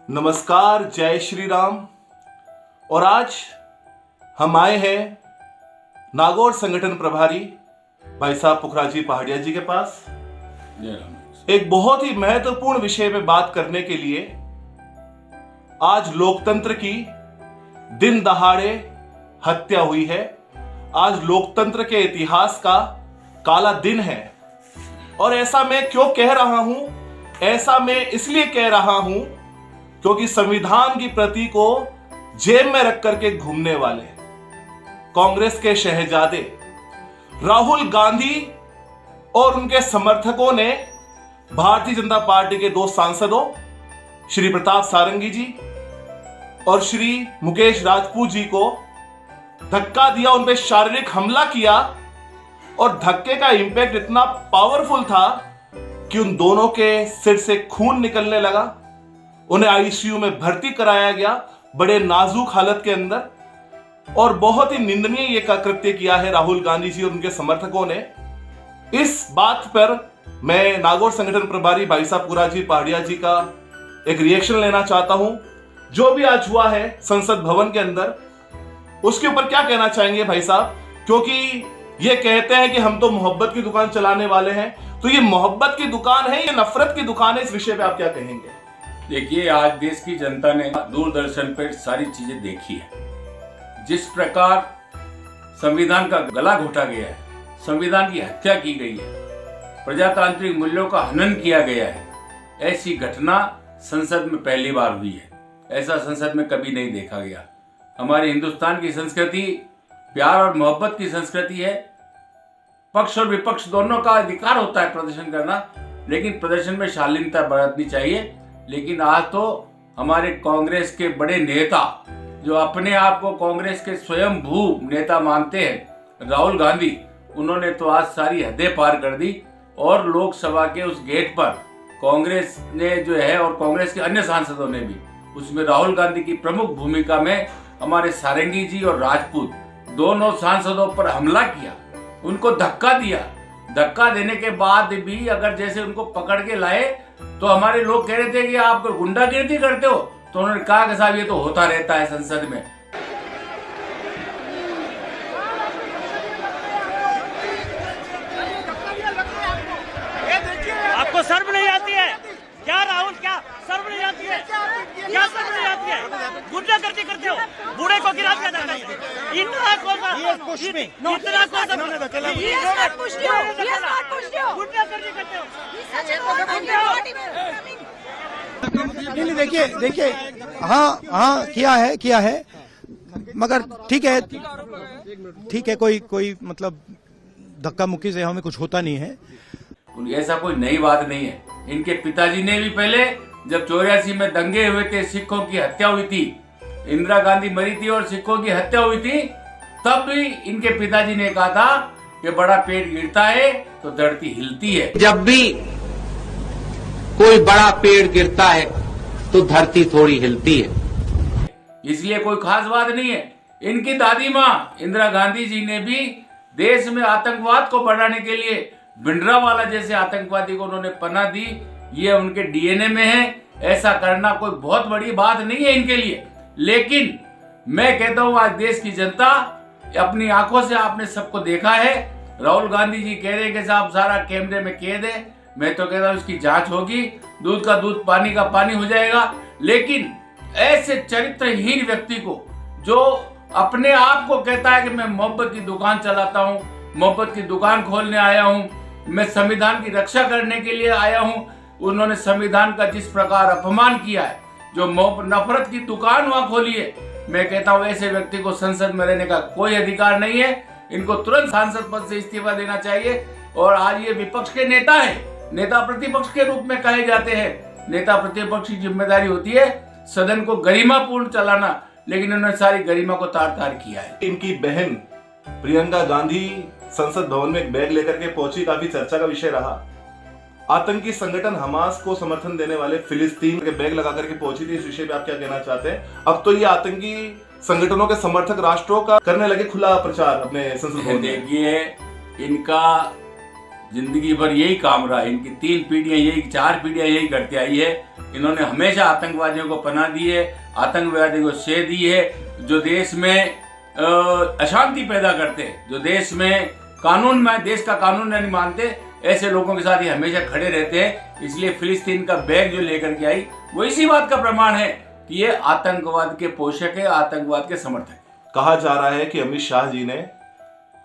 नमस्कार, जय श्री राम। और आज हम आए हैं नागौर संगठन प्रभारी भाई साहब पुखराजी पहाड़िया जी के पास एक बहुत ही महत्वपूर्ण विषय में बात करने के लिए। आज लोकतंत्र की दिन दहाड़े हत्या हुई है। आज लोकतंत्र के इतिहास का काला दिन है। और ऐसा मैं क्यों कह रहा हूं? ऐसा मैं इसलिए कह रहा हूं क्योंकि संविधान की प्रति को जेब में रख करके घूमने वाले कांग्रेस के शहजादे राहुल गांधी और उनके समर्थकों ने भारतीय जनता पार्टी के दो सांसदों श्री प्रताप सारंगी जी और श्री मुकेश राजपूत जी को धक्का दिया, उन पर शारीरिक हमला किया। और धक्के का इंपैक्ट इतना पावरफुल था कि उन दोनों के सिर से खून निकलने लगा। उन्हें आईसीयू में भर्ती कराया गया बड़े नाजुक हालत के अंदर। और बहुत ही निंदनीय ये कृत्य किया है राहुल गांधी जी और उनके समर्थकों ने। इस बात पर मैं नागौर संगठन प्रभारी भाई साहब पुखराजी पहाड़िया जी का एक रिएक्शन लेना चाहता हूं। जो भी आज हुआ है संसद भवन के अंदर, उसके ऊपर क्या कहना चाहेंगे भाई साहब? क्योंकि ये कहते हैं कि हम तो मोहब्बत की दुकान चलाने वाले हैं, तो ये मोहब्बत की दुकान है या नफरत की दुकान है? इस विषय पे आप क्या कहेंगे? देखिए, आज देश की जनता ने दूरदर्शन पर सारी चीजें देखी है। जिस प्रकार संविधान का गला घोटा गया है, संविधान की हत्या की गई है, प्रजातांत्रिक मूल्यों का हनन किया गया है, ऐसी घटना संसद में पहली बार हुई है। ऐसा संसद में कभी नहीं देखा गया। हमारे हिंदुस्तान की संस्कृति प्यार और मोहब्बत की संस्कृति है। पक्ष और विपक्ष दोनों का अधिकार होता है प्रदर्शन करना, लेकिन प्रदर्शन में शालीनता बरतनी चाहिए। लेकिन आज तो हमारे कांग्रेस के बड़े नेता, जो अपने आप को कांग्रेस के स्वयंभू नेता मानते हैं, राहुल गांधी, उन्होंने तो आज सारी हदें पार कर दी। और लोकसभा के उस गेट पर कांग्रेस ने जो है, और कांग्रेस के अन्य सांसदों ने भी, उसमें राहुल गांधी की प्रमुख भूमिका में हमारे सारंगी जी और राजपूत दोनों सांसदों पर हमला किया, उनको धक्का दिया। धक्का देने के बाद भी अगर जैसे उनको पकड़ के लाए तो हमारे लोग कह रहे थे कि आप गुंडागिर्दी करते हो, तो उन्होंने कहा कि साहब ये तो होता रहता है संसद में। आपको शर्म नहीं आती है क्या राहुल? क्या शर्म नहीं आती है? क्या शर्म नहीं आती है? गुंडागर्दी करते हो, बूढ़े को गिरा दिया जाता है। इतना कौन सा गुंडागर्दी करते हो? नहीं, देखिए हाँ किया है मगर ठीक है, कोई मतलब धक्का मुक्की से हमें कुछ होता नहीं है। ऐसा कोई नई बात नहीं है। इनके पिताजी ने भी पहले, जब 84 में दंगे हुए थे, सिखों की हत्या हुई थी, इंदिरा गांधी मरी थी और सिखों की हत्या हुई थी, तब भी इनके पिताजी ने कहा था कि बड़ा पेड़ गिरता है तो धरती हिलती है। जब भी कोई बड़ा पेड़ गिरता है तो धरती थोड़ी हिलती है। इसलिए कोई खास बात नहीं है। इनकी दादी माँ इंदिरा गांधी जी ने भी देश में आतंकवाद को बढ़ाने के लिए भिंडरावाला जैसे आतंकवादी को उन्होंने पनाह दी। ये उनके डीएनए में है। ऐसा करना कोई बहुत बड़ी बात नहीं है इनके लिए। लेकिन मैं कहता हूं, आज देश की जनता अपनी आंखों से, आपने सबको देखा है। राहुल गांधी जी कह रहे हैं कि साहब सारा कैमरे में कैद है। मैं तो कहता हूं इसकी जांच होगी, दूध का दूध पानी का पानी हो जाएगा। लेकिन ऐसे चरित्रहीन व्यक्ति को, जो अपने आप को कहता है कि मैं मोहब्बत की दुकान चलाता हूं, मोहब्बत की दुकान खोलने आया हूं, मैं संविधान की रक्षा करने के लिए आया हूं, उन्होंने संविधान का जिस प्रकार अपमान किया है, जो नफरत की दुकान वहां खोली है, मैं कहता हूं ऐसे व्यक्ति को संसद में रहने का कोई अधिकार नहीं है। इनको तुरंत सांसद पद से इस्तीफा देना चाहिए। और आज ये विपक्ष के नेता है, नेता प्रतिपक्ष के रूप में कहे जाते हैं। नेता प्रतिपक्ष की जिम्मेदारी होती है सदन को गरिमापूर्ण चलाना, लेकिन उन्होंने सारी गरिमा को तार तार किया है। इनकी बहन प्रियंका गांधी संसद भवन में एक बैग लेकर के पहुंची, काफी चर्चा का विषय रहा। आतंकी संगठन हमास को समर्थन देने वाले फिलिस्तीन के बैग लगा करके पहुंची थी। इस विषय पे आप क्या कहना चाहते हैं? अब तो ये आतंकी संगठनों के समर्थक राष्ट्रों का करने लगे खुला प्रचार अपने संसद भवन में। देखिए, इनका जिंदगी भर यही काम रहा। इनकी 3 पीढ़ियां यही, 4 पीढ़ियां यही करते आई है। इन्होंने हमेशा आतंकवादियों को पनाह दी है, आतंकवादियों को शे दी है, जो देश में अशांति पैदा करते हैं, जो देश में देश का कानून नहीं मानते, ऐसे लोगों के साथ ये हमेशा खड़े रहते हैं। इसलिए फिलिस्तीन का बैग जो लेकर के आई वो इसी बात का प्रमाण है कि ये आतंकवाद के पोषक है, आतंकवाद के समर्थक है। कहा जा रहा है कि अमित शाह जी ने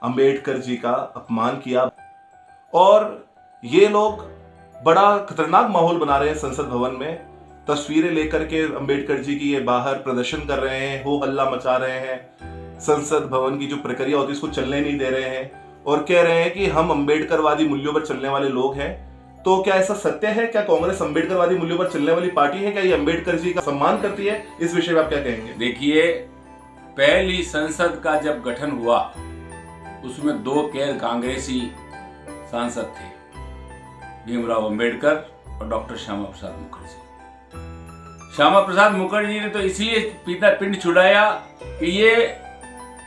अंबेडकर जी का अपमान किया और ये लोग बड़ा खतरनाक माहौल बना रहे हैं संसद भवन में। तस्वीरें लेकर के अंबेडकर जी की ये बाहर प्रदर्शन कर रहे हैं, हो हल्ला मचा रहे हैं, संसद भवन की जो प्रक्रिया होती है उसको चलने नहीं दे रहे हैं और कह रहे हैं कि हम अंबेडकरवादी मूल्यों पर चलने वाले लोग हैं। तो क्या ऐसा सत्य है? क्या कांग्रेस अंबेडकरवादी मूल्यों पर चलने वाली पार्टी है? क्या ये अंबेडकर जी का सम्मान करती है? इस विषय में आप क्या कहेंगे? देखिए, पहली संसद का जब गठन हुआ उसमें 2 गैर कांग्रेसी सांसद थे, भीमराव अंबेडकर और डॉक्टर श्यामा प्रसाद मुखर्जी। श्यामा प्रसाद मुखर्जी ने तो इसलिए पिंड छुड़ाया कि ये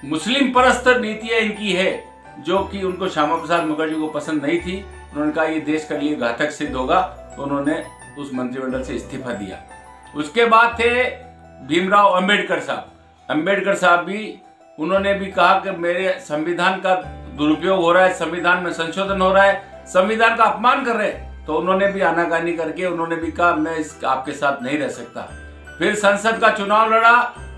मुस्लिम परस्त नीतियां इनकी है, जो कि उनको श्यामा प्रसाद मुखर्जी को पसंद नहीं थी। उन्होंने कहा ये देश के लिए घातक सिद्ध होगा, तो उन्होंने उस मंत्रिमंडल से इस्तीफा दिया। उसके बाद थे भीमराव अंबेडकर साहब। अंबेडकर साहब भी, उन्होंने भी कहा कि मेरे संविधान का दुरुपयोग हो रहा है, संविधान में संशोधन हो रहा है, संविधान का अपमान कर रहे हैं। तो उन्होंने भी आनाकानी करके उन्होंने भी कहा मैं आपके साथ नहीं रह सकता। फिर संसद का चुनाव लड़ा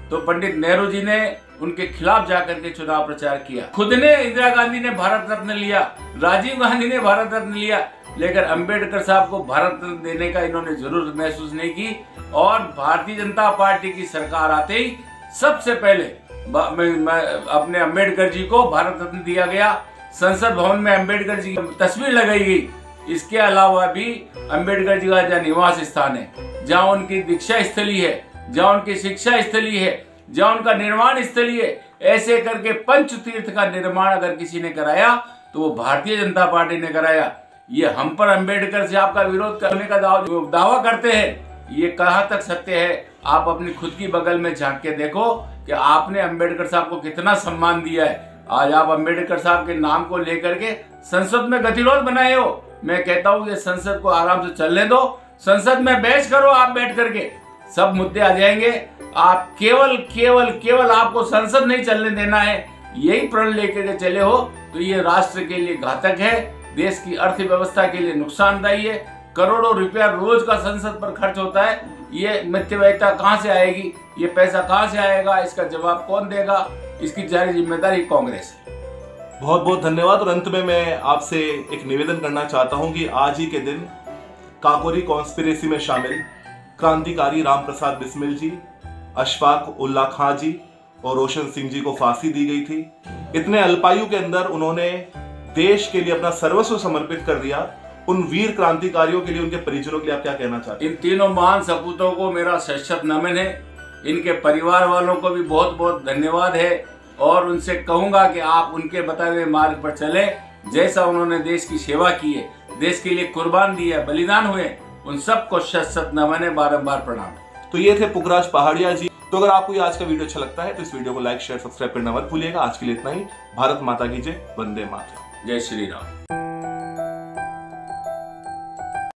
तो पंडित नेहरू जी ने उनके खिलाफ जाकर के चुनाव प्रचार किया। खुद ने इंदिरा गांधी ने भारत रत्न लिया, राजीव गांधी ने भारत रत्न लिया, लेकिन अंबेडकर साहब को भारत रत्न देने का इन्होंने जरूरत महसूस नहीं की। और भारतीय जनता पार्टी की सरकार आते ही सबसे पहले अपने अंबेडकर जी को भारत रत्न दिया गया। संसद भवन में अंबेडकर जी की तस्वीर लगाई गई। इसके अलावा भी अंबेडकर जी का जहाँ निवास स्थान है, जहाँ उनकी दीक्षा स्थली है, जहाँ उनकी शिक्षा स्थली है, जहाँ उनका निर्माण स्थली है, ऐसे करके पंच तीर्थ का निर्माण अगर किसी ने कराया तो वो भारतीय जनता पार्टी ने कराया। ये हम पर अंबेडकर से आपका विरोध करने का दावा करते हैं, ये कहाँ तक सत्य है? आप अपनी खुद की बगल में झांक के देखो कि आपने अंबेडकर साहब को कितना सम्मान दिया है। आज आप अंबेडकर साहब के नाम को लेकर के संसद में गतिरोध बनाए हो। मैं कहता हूँ ये संसद को आराम से चलने दो, संसद में बहस करो, आप बैठ करके सब मुद्दे आ जाएंगे। आप केवल आपको संसद नहीं चलने देना है, यही प्रण लेकर के चले हो तो ये राष्ट्र के लिए घातक है, देश की अर्थव्यवस्था के लिए नुकसानदायी है। करोड़ों रुपया रोज का संसद पर खर्च होता है, ये मितव्ययिता कहाँ से आएगी? ये पैसा कहाँ से आएगा? इसका जवाब कौन देगा? इसकी जारी जिम्मेदारी कांग्रेस है। बहुत बहुत धन्यवाद। और अंत में मैं आपसे एक निवेदन करना चाहता हूं कि आज ही के दिन काकोरी कॉन्स्पिरेसी में शामिल क्रांतिकारी राम प्रसाद बिस्मिल जी, अशफाक उल्ला खां जी और रोशन सिंह जी को फांसी दी गई थी। इतने अल्पायु के अंदर उन्होंने देश के लिए अपना सर्वस्व समर्पित कर दिया। उन वीर क्रांतिकारियों के लिए, उनके परिजनों के लिए आप क्या कहना चाहते हैं? इन तीनों महान सपूतों को मेरा शत नमन है। इनके परिवार वालों को भी बहुत बहुत धन्यवाद है और उनसे कहूंगा कि आप उनके बताए हुए मार्ग पर चले। जैसा उन्होंने देश की सेवा की है, देश के लिए कुर्बान दिया, बलिदान हुए, उन सबको शत नमन है, बारंबार प्रणाम। तो ये थे पुखराज पहाड़िया जी। तो अगर आपको ये आज का वीडियो अच्छा लगता है तो इस वीडियो को लाइक, शेयर, सब्सक्राइब करना मत भूलिएगा। आज के लिए इतना ही। भारत माता की जय, वंदे मातरम। जय श्री राम।